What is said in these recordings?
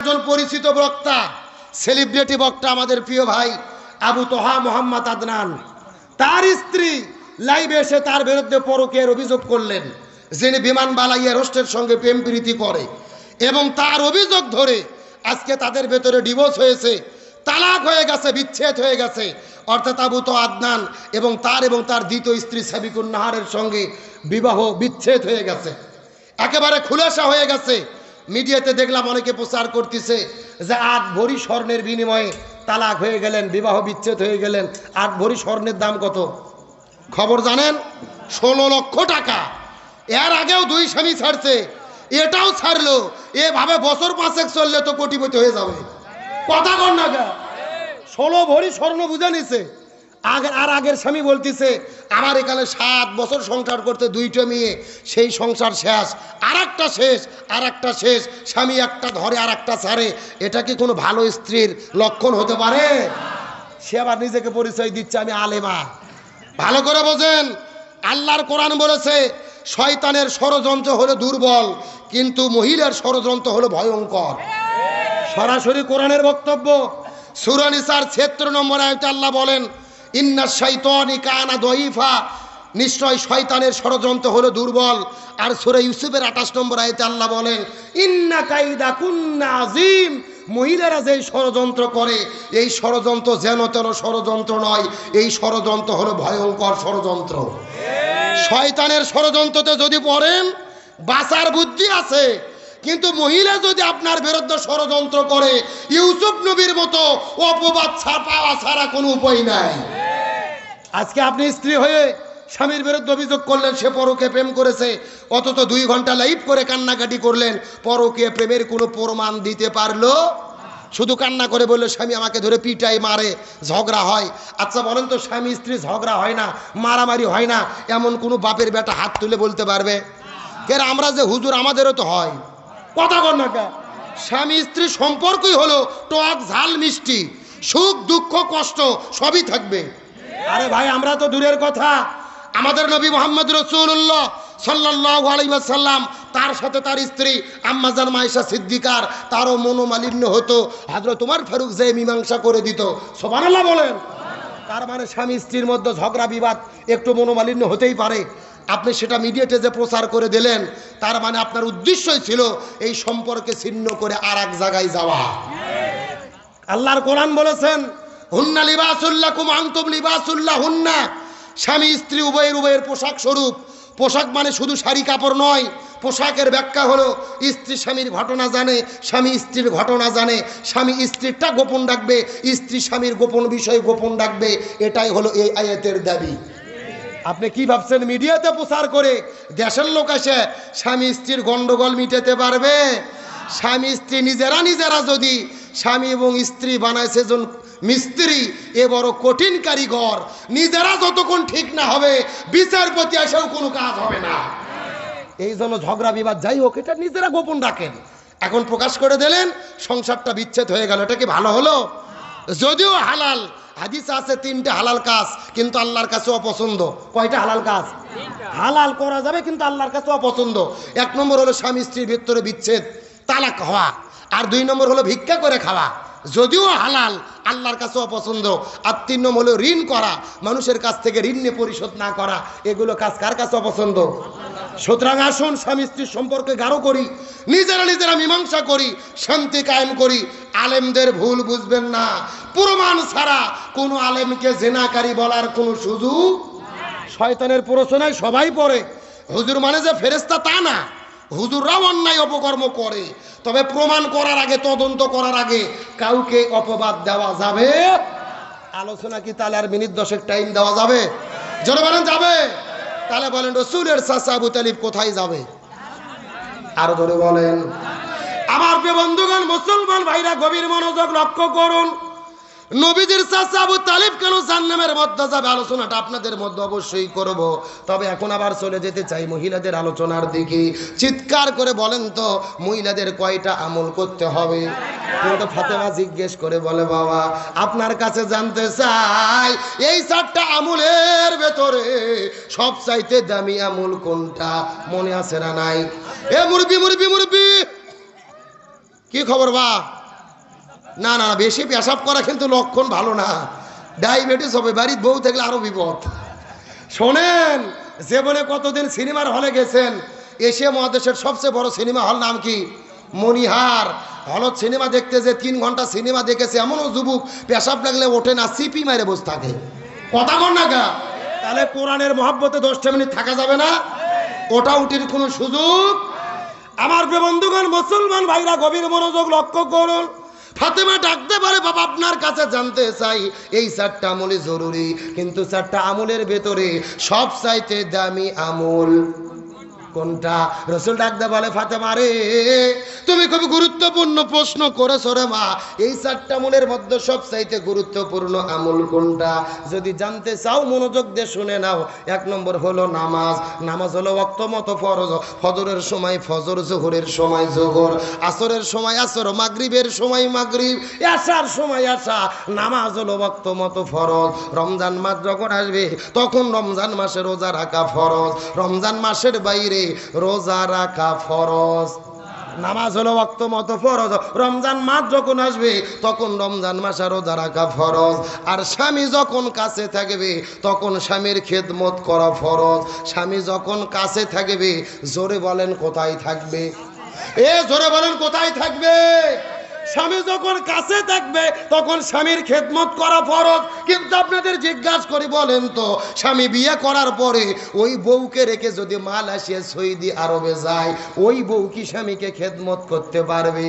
একজন পরিচিত বক্তা, সেলিব্রিটি বক্তা, আমাদের প্রিয় ভাই আবু তোহা মোহাম্মদ আদনান, তার স্ত্রী লাইভে এসে তার বিরুদ্ধে পরকীয়ার অভিযোগ করলেন, যিনি বিমান বালাইয়া রোস্টের সঙ্গে প্রেম প্রীতি করে, এবং তার অভিযোগ ধরে আজকে তাদের ভেতরে ডিভোর্স হয়েছে, তালাক হয়ে গেছে, বিচ্ছেদ হয়ে গেছে। অর্থাৎ আবু তো আদনান এবং তার দ্বিতীয় স্ত্রী সাবিকুন নাহারের সঙ্গে বিবাহ বিচ্ছেদ হয়ে গেছে, একেবারে খুলাসা হয়ে গেছে। মিডিয়াতে দেখলাম অনেকে প্রচার করতেছে যে 8 ভরি স্বর্ণের বিনিময়ে তালাক হয়ে গেলেন, বিবাহ বিচ্ছেদ হয়ে গেলেন। 8 ভরি স্বর্ণের দাম কত খবর জানেন? 16 লক্ষ টাকা। এর আগেও 2 স্বামী ছাড়ছে, এটাও ছাড়লো। এভাবে বছর 5 চললে তো কোটিপতি হয়ে যাবে। কথা কর না, 16 ভরি স্বর্ণ বুঝে নিছে। আগের স্বামী বলতেছে আমার এখানে 7 বছর সংসার করতে 2টা মেয়ে, সেই সংসার শেষ, আর একটা শেষ। স্বামী একটা ধরে আর একটা ছাড়ে, এটা কি কোনো ভালো স্ত্রীর লক্ষণ হতে পারে? সে আবার নিজেকে পরিচয় দিচ্ছে আমি আলেমা। ভালো করে বোঝেন, আল্লাহর কোরআন বলেছে শয়তানের ষড়যন্ত্র হলো দুর্বল, কিন্তু মহিলার ষড়যন্ত্র হলো ভয়ঙ্কর। সরাসরি কোরআনের বক্তব্য। সূরা নিসার 76 নম্বর আয়াতে আল্লাহ বলেন ইন্না শাইতানি কানা দাঈফা, নিশ্চয় শয়তানের ষড়যন্ত্র হলো দুর্বল। আর সূরা ইউসুফের 28 নম্বর আয়াতে আল্লাহ বলেন ইন্না কাইদা কুন্না আযীম, মহিলারা যে ষড়যন্ত্র করে এই ষড়যন্ত্র যেন তেন ষড়যন্ত্র নয়, এই ষড়যন্ত্র হলো ভয়ঙ্কর ষড়যন্ত্র। শয়তানের ষড়যন্ত্রতে যদি পড়েন বাঁচার বুদ্ধি আছে, কিন্তু মহিলা যদি আপনার বিরুদ্ধে ষড়যন্ত্র করে ইউসুফ নবীর মতো অপবাদ পাওয়া ছাড়া কোনো উপায় নাই। আজকে আপনি স্ত্রী হয়ে স্বামীর বিরুদ্ধে অভিযোগ করলেন সে পরকীয়া প্রেম করেছে, অথচ 2 ঘন্টা লাইভ করে কান্নাকাটি করলেন, পরকীয়া প্রেমের কোনো প্রমাণ দিতে পারলো? শুধু কান্না করে বললো স্বামী আমাকে ধরে পিটাই মারে, ঝগড়া হয়। আচ্ছা বলেন তো, স্বামী স্ত্রী ঝগড়া হয় না, মারামারি হয় না, এমন কোনো বাপের বেটা হাত তুলে বলতে পারবে? কেন আমরা যে হুজুর, আমাদেরও তো হয়। কথা কর না কা, স্বামী স্ত্রী সম্পর্কই হলো টক ঝাল মিষ্টি, সুখ দুঃখ কষ্ট সবই থাকবে। আরে ভাই, আমরা তো দূরের কথা, আমাদের নবী মুহাম্মদ রাসূলুল্লাহ সাল্লাল্লাহু আলাইহি ওয়াসাল্লাম, তার সাথে তার স্ত্রী আম্মা জান মায়েশা সিদ্দিকার, তারও মনোমালিন্য হতো, হযরত ওমর ফারুক যে মীমাংসা করে দিত। সুবহানাল্লাহ বলেন। তার মানে স্বামী স্ত্রীর মধ্যে ঝগড়া বিবাদ একটু মনোমালিন্য হতেই পারে। আপনি সেটা মিডিয়াতে যে প্রচার করে দিলেন, তার মানে আপনার উদ্দেশ্যই ছিল এই সম্পর্কে ছিন্ন করে আর এক জায়গায় যাওয়া। আল্লাহর কোরআন বলেছেন হুন্না লিবাসুল লাকুম আনতুম লিবাসুল লাহুন্না, স্বামী স্ত্রী উভয়ের পোশাক স্বরূপ। পোশাক মানে শুধু শাড়ি কাপড় নয়, পোশাকের ব্যাখ্যা হলো স্ত্রী স্বামীর ঘটনা জানে, স্বামী স্ত্রীর ঘটনা জানে, স্বামী স্ত্রীরটা গোপন রাখবে, স্ত্রী স্বামীর গোপন বিষয় গোপন রাখবে। এটাই হলো এই আয়াতের দাবি। আপনি কি ভাবছেন মিডিয়াতে প্রচার করে দেশের লোক এসে স্বামী স্ত্রীর গন্ডগোল মিটাতে পারবে? স্বামী স্ত্রী নিজেরা যদি স্বামী এবং স্ত্রী বানায় সেজন মিস্ত্রি, এ বড় কঠিন কারিগর, নিজেরা যতক্ষণ ঠিক না হবে বিচারপতি এসেও কোনো কাজ হবে না। এই জন্য ঝগড়া বিবাদ যাই হোক এটা নিজেরা গোপন রাখেন। এখন প্রকাশ করে দিলেন, সংসারটা বিচ্ছেদ হয়ে গেল, এটা কি ভালো হলো? যদিও হালাল, হাদিসে আছে 3টে হালাল কাজ, কিন্তু আল্লাহর কাছে অপছন্দ। কয়টা হালাল কাজ? হালাল করা যাবে কিন্তু আল্লাহর কাছে অপছন্দ। 1 নম্বর হলো স্বামী স্ত্রীর ভিতরে বিচ্ছেদ, তালাক হওয়া। আর 2 নম্বর হলো ভিক্ষা করে খাওয়া, যদিও হালাল, আল্লাহর কাছে অপছন্দ। আর 3 নম্বর হলো ঋণ করা, মানুষের কাছ থেকে ঋণ নিয়ে পরিশোধ না করা। এগুলো কাজ কার কাছে অপছন্দ? সুতরাং আসুন স্বামী স্ত্রীর সম্পর্কে গাঢ় করি, নিজেরা মীমাংসা করি, শান্তি কায়েম করি। আলেমদের ভুল বুঝবেন না, প্রমাণ ছাড়া কোনো আলেমকে জেনাকারী বলার কোনো সুযোগ। শয়তানের প্ররোচনায় সবাই পড়ে। হুজুর মানে যে ফেরেশতা তা না, হুজুররাও অন্যায় অপকর্ম করে, তবে প্রমাণ করার আগে, তদন্ত করার আগে কাউকে অপবাদ দেওয়া যাবে? আলোচনা কি তাহলে আর মিনিট 10 টাইম দেওয়া যাবে? জোরে বলেন যাবে? তাহলে বলেন রাসূলের চাচা আবু তালিব কোথায় যাবে? আরো জোরে বলেন। আমার প্রিয় বন্ধুগণ, মুসলমান ভাইরা গভীর মনোযোগ লক্ষ্য করুন। নবীজির চাচা আবু তালিব কেন জাহান্নামের মধ্যে যাবে, আলোচনাটা আপনাদের মধ্যে অবশ্যই করব। তবে এখন আবার চলে যেতে চাই মহিলাদের আলোচনার দিকে। চিৎকার করে বলেন তো, মহিলাদের কয়টা আমল করতে হবে? কিন্তু ফাতেমা জিজ্ঞেস করে বলে বাবা আপনার কাছে জানতে চাই এই 4টা আমলের ভেতরে সবচাইতে দামি আমল কোনটা? মনে আছে না নাই? এ মুরবি কি খবর বা? না না, বেশি পেশাব করা কিন্তু লক্ষণ ভালো না, ডায়াবেটিস হবে, বাড়ির বউ থাকলে আরো বিপদ। শোনেন, জীবনে কতদিন সিনেমার হলে গেছেন? এশিয়া মহাদেশের সবচেয়ে বড় সিনেমা হল নাম কি? মনিহার। হলত সিনেমা দেখতে যে 3 ঘন্টা সিনেমা দেখেছে এমনও যুবক পেশাব লাগলে ওঠে না, সিপি মারে বসে থাকে। কথা বল না গা? তাহলে কোরআনের মহব্বতে 10টা মিনিট থাকা যাবে না? ওটা উঠির কোনো সুযোগ? আমার বন্ধুগণ, মুসলমান ভাইরা গভীর মনোযোগ লক্ষ্য করুন। ফাতেমা ডাকতে পারে, বাবা আপনার কাছে জানতে চাই, এই 4টা আমলই জরুরি, কিন্তু 4টা আমলের ভেতরে সব চাইতে দামি আমল কোনটা? রসুল ডাকতে বলে, ফাতেমা রে, তুমি খুব গুরুত্বপূর্ণ প্রশ্ন করেছো রে মা। এই 4টা আমলের মধ্যে সব চাইতে গুরুত্বপূর্ণ আমল কোনটা? যদি জানতে চাও মনোযোগ দিয়ে শুনে নাও। 1 নম্বর হলো নামাজ। নামাজ হলো ওয়াক্ত মতো ফরজ। ফজরের সময় ফজর, যোহরের সময় যোহর, আসরের সময় আসর, মাগরিবের সময় মাগরিব, এশার সময় এশা। নামাজ হলো ওয়াক্ত মতো ফরজ। রমজান মাস যখন আসবে তখন রমজান মাসে রোজা রাখা ফরজ, রমজান মাসের বাইরে রোজা রাখা ফরজ। নামাজ হলো ওয়াক্ত মতো ফরজ। রমজান মাস যখন আসবে তখন রমজান মাসে রোজা রাখা ফরজ। আর স্বামী যখন কাছে থাকবে তখন স্বামীর খেদমত করা ফরজ। স্বামী যখন কাছে থাকবে, জোরে বলেন কোথায় থাকবে? জোরে বলেন কোথায় থাকবে? স্বামী যখন কাছে থাকবে তখন স্বামীর খেদমত করা ফরজ। কিন্তু আপনাদের জিজ্ঞাসা করি, বলেন তো, স্বামী বিয়ে করার পরে ওই বউকে রেখে যদি মালয়েশিয়া সৌদি আরবে যায়, ওই বউ কি স্বামীকে খেদমত করতে পারবে?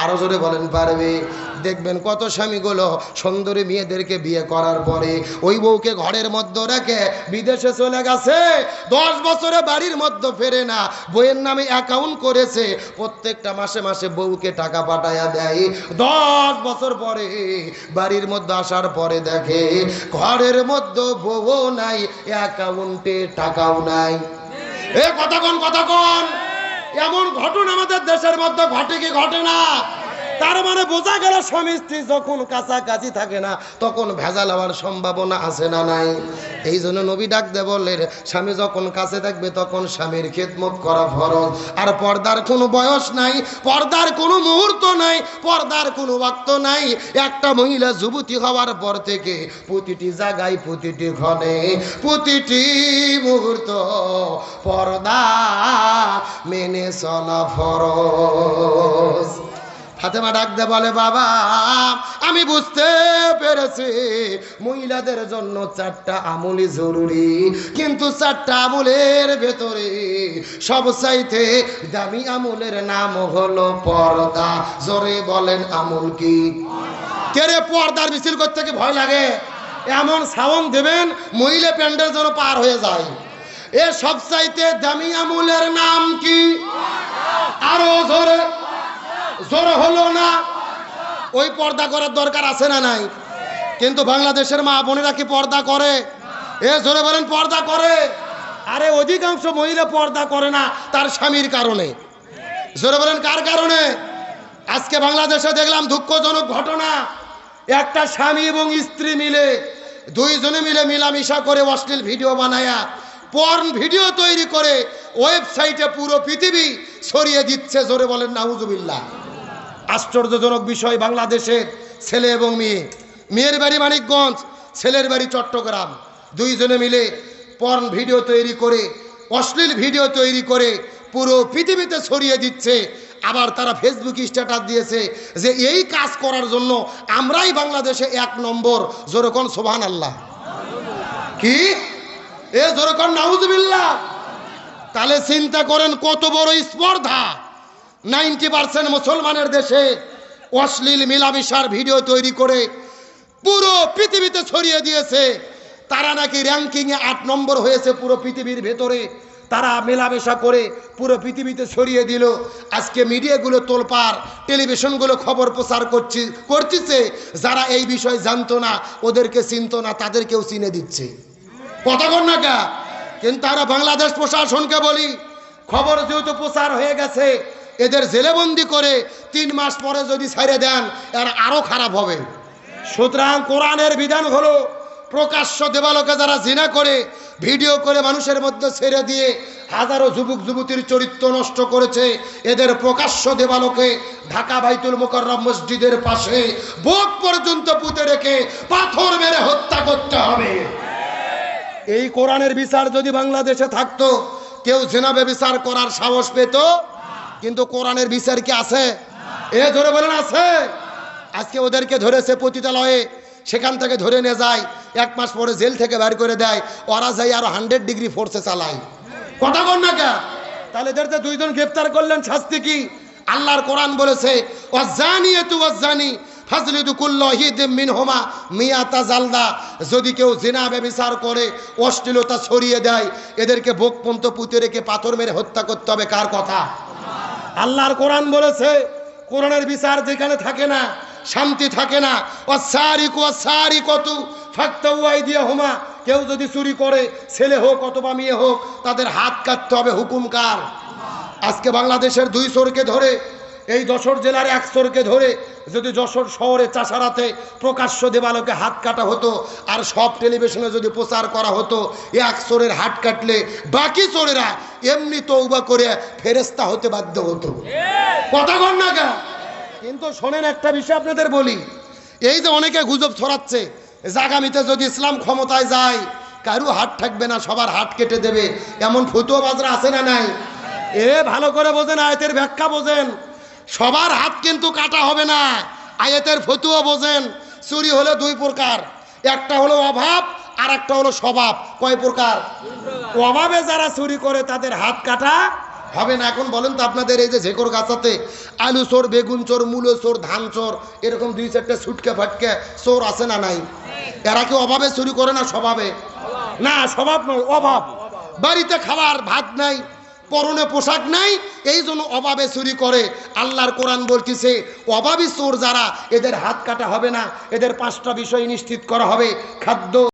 আরো জোরে বলেন পারবে? দেখবেন কত স্বামীগুলো সুন্দরী মেয়েদেরকে বিয়ে করার পরে ওই বউকে ঘরের মধ্যে রেখে বিদেশে চলে গেছে, 10 বছরে বাড়ির মধ্যে ফেরে না, বইয়ের নামে অ্যাকাউন্ট করেছে, প্রত্যেকটা মাসে মাসে বউকে টাকা পাঠায়া দেয়। 10 বছর পরে বাড়ির মধ্যে আসার পরে দেখে ঘরের মধ্যে বউ নাই, অ্যাকাউন্টে টাকাও নাই। কতক্ষণ এমন ঘটনা আমাদের দেশের মধ্যে ঘটে কি ঘটে না? তার মানে বোঝা গেল স্বামী স্ত্রী যখন কাছাকাছি থাকে না তখন ভেজাল হওয়ার সম্ভাবনা আছে না নাই? এই জন্য নবী ডাকতে বললেন, স্বামী যখন কাছে থাকবে তখন স্বামীর খেদমত করা ফরজ। আর পর্দার কোনো বয়স নাই, পর্দার কোনো মুহূর্ত নাই, পর্দার কোনো ওয়াক্ত নাই। একটা মহিলা যুবতী হওয়ার পর থেকে প্রতিটি জায়গায়, প্রতিটি ক্ষণে, প্রতিটি মুহূর্ত পর্দা মেনে চলা ফরজ। ফাতেমা ডাকতে বলে, বাবা আমি বুঝতে পেরেছি মহিলাদের জন্য 4টা আমলই জরুরি, কিন্তু 4টা আমলের ভেতরে সবচাইতে দামি আমলের নাম হলো পর্দা। জোরে বলেন আমল কি? কে রে, পর্দার মিছিল করতে কি ভয় লাগে? এমন সাউন্ড দেবেন মহিলা প্যান্ডেল যেন পার হয়ে যায়। এ সবচাইতে দামি আমলের নাম কি? আরো জোরে, জোরে হলো না? ওই পর্দা করার দরকার আছে না নাই? কিন্তু বাংলাদেশের মা বোনেরা কি পর্দা করে? জোরে বলেন পর্দা করে? আরে অধিকাংশ মহিলা পর্দা করে না তার স্বামীর কারণে। জোরে বলেন কার কারণে? আজকে বাংলাদেশে দেখলাম দুঃখজনক ঘটনা, একটা স্বামী এবং স্ত্রী মিলে, 2 জনে মিলে মিলামিশা করে অশ্লীল ভিডিও বানায়া, পর্ন ভিডিও তৈরি করে ওয়েবসাইটে পুরো পৃথিবী ছড়িয়ে দিচ্ছে। জোরে বলেন নাউজুবিল্লাহ। আশ্চর্যজনক বিষয়, বাংলাদেশের ছেলে এবং মেয়ে, মেয়ের বাড়ি মানিকগঞ্জ, ছেলের বাড়ি চট্টগ্রাম, 2 জনে মিলে পর্ন ভিডিও তৈরি করে, অশ্লীল ভিডিও তৈরি করে পুরো পৃথিবীতে ছড়িয়ে দিচ্ছে। আবার তারা ফেসবুক স্ট্যাটাস দিয়েছে যে এই কাজ করার জন্য আমরাই বাংলাদেশে 1 নম্বর। যেরকম সুবহানাল্লাহ। কি যেরকম নাউজুবিল্লাহ। তাহলে চিন্তা করেন কত বড় স্পর্ধা। 90% মুসলমানের দেশে অশ্লীল মিলামিশার ভিডিও তৈরি করে পুরো পৃথিবীতে ছড়িয়ে দিয়েছে। তারা নাকি র্যাঙ্কিংয়ে 8 নম্বর হয়েছে পুরো পৃথিবীর ভেতরে। তারা মেলামেশা করে পুরো পৃথিবীতে ছড়িয়ে দিল। আজকে মিডিয়াগুলো তোলপাড়, টেলিভিশনগুলো খবর প্রচার করতেছে। যারা এই বিষয় জানতো না, ওদেরকে চিনতো না, তাদেরকেও চিনে দিচ্ছে। কতক্ষণ না কা? কিন্তু তারা বাংলাদেশ প্রশাসনকে বলি, খবর যেহেতু প্রচার হয়ে গেছে, এদের জেলেবন্দি করে 3 মাস পরে যদি ছেড়ে দেন এর আরো খারাপ হবে। সুতরাং কোরআনের বিধান হলো, প্রকাশ্য দেবালোকে যারা জিনা করে ভিডিও করে মানুষের মধ্যে ছেড়ে দিয়ে হাজারো যুবক যুবতীর চরিত্র নষ্ট করেছে। এদের প্রকাশ্য দেবালোকে ঢাকা বাইতুল মুকাররম মসজিদের পাশে বুক পর্যন্ত পুঁতে রেখে পাথর মেরে হত্যা করতে হবে। এই কোরআনের বিচার যদি বাংলাদেশে থাকতো, কেউ জিনা ব্যভিচার করার সাহস পেত, কিন্তু কোরআনের বিচার কি আছে? এ ধরে বলেন আছে? আজকে ওদেরকে ধরেছে পতিতালয়ে, সেখান থেকে ধরে নিয়ে যায়, 1 মাস পরে জেল থেকে বের করে দেয়, ওরা যাই আরো 100 ডিগ্রি ফোর্সে চালায়। কথা বল না কে? তাহলে এদের 2 জন গ্রেফতার করলেন, শাস্তি কি? আল্লাহর কোরআন বলেছে ওয়াজানিয়াতু ওয়াজানি ফাজলিদু কুল্লা ওয়াহিদিম মিনহুমা মিয়াতা জালদা। যদি কেউ জিনা ব্যভিচার করে, অশ্লীলতা ছড়িয়ে দেয়, এদেরকে বুক পর্যন্ত পুঁতে রেখে পাথর মেরে হত্যা করতে হবে। কার কথা? আল্লাহর কোরআন বলেছে। কোরআনের বিচার যেখানে থাকে না, শান্তি থাকে না। ওয়াসারিকু ওয়াসারিকাতু ফাকতাউ আইদিয়াহুমা, কেউ যদি চুরি করে, ছেলে হোক অথবা মেয়ে হোক, তাদের হাত কাটতে হবে। হুকুম কার? আজকে বাংলাদেশের 2 চোরকে ধরে, এই যশোর জেলার 1 চোরকে ধরে যদি যশোর শহরে চাষারাতে প্রকাশ্য দেবালোকে হাত কাটা হতো, আর সব টেলিভিশনে যদি প্রচার করা হতো, 1 চোরের হাত কাটলে বাকি চোরেরা এমনি তওবা করে ফেরেশতা হতে বাধ্য হতো। কথা বল না কেন? কিন্তু শোনেন, একটা বিষয় আপনাদের বলি, এই যে অনেকে গুজব ছড়াচ্ছে যে আগামীতে যদি ইসলাম ক্ষমতায় যায় কারো হাত থাকবে না, সবার হাত কেটে দেবে, এমন ফতুয়াবাজরা আছে না নাই? এ ভালো করে বোঝেন, আয়াতের ব্যাখ্যা বোঝেন। সবার হাত কিন্তু কাটা হবে না, আয়াতের ফতুয়া বোঝেন। চুরি হলো 2 প্রকার, একটা হলো অভাব আর একটা হলো স্বভাব। কয় প্রকার? অভাবে যারা চুরি করে তাদের হাত কাটা হবে না। এখন বলেন তো, আপনাদের এই যে ঝেকর গাছাতে আলু চোর, বেগুন চোর, মূলো চোর, ধান চোর, এরকম 2-4টে ছুটকে ফাটকে চোর আছে না নাই? এরা কি অভাবে চুরি করে না স্বভাবে? না, স্বভাব নয়, অভাব। বাড়িতে খাবার ভাত নাই, পরনে পোশাক নাই, এই জন্য অভাবে চুরি করে। আল্লাহর কোরআন বলতেছে অভাবী চোর যারা, এদের হাত কাটা হবে না। এদের 5টা বিষয় নিশ্চিত করা হবে: খাদ্য,